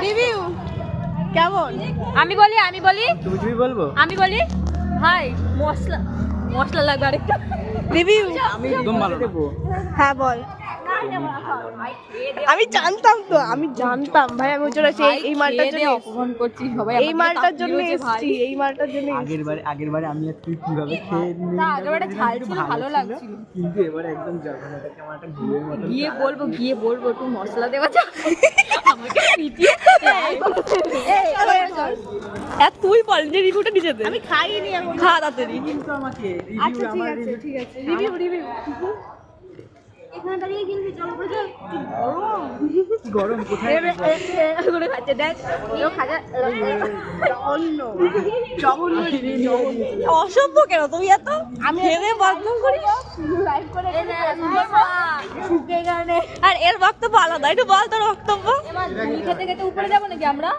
Review কেমন? আমি বলি তুমি বলবো? আমি বলি ভাই মশলা লাগবে আরেকটা। রিভিউ আমি একদম ভালো দেবো। হ্যাঁ বল। আমি জানতাম ভাই, আমি ওই জন্য এই মালটার জন্য অপমান করছি সবাই, এই মালটার জন্য এসেছি, এই মালটার জন্য আগেরবারে আমি আর তুই কিভাবে খেয়ে নিই, আগেরবারে ঝাল ছিল, ভালো লাগছিল, কিন্তু এবারে একদম জগন্নাথ কেমন একটা ঘুরের মতো। গিয়ে বলবো একটু মশলা দেওয়া যাক আমাকে পিটিয়ে। তুই বল যে রিভিউটা নিজে দে। আমি খাইনি এখন। খা তাড়াতাড়ি। কিন্তু আমাকে আচ্ছা ঠিক আছে রিভিউ এখানে দাঁড়িয়ে কিনবি, চল উপরে চল। গরম কোথায় করে খাচ্ছে দেখ, এও খাজা জঘন্য অসভ্য কেন তুমি এত? আমি ভেবে বকবক করিস লাইভ করে আর এর বক্তব্য আলাদা, একটু বল তোর বক্তব্য। খেতে খেতে উপরে যাবো নাকি আমরা?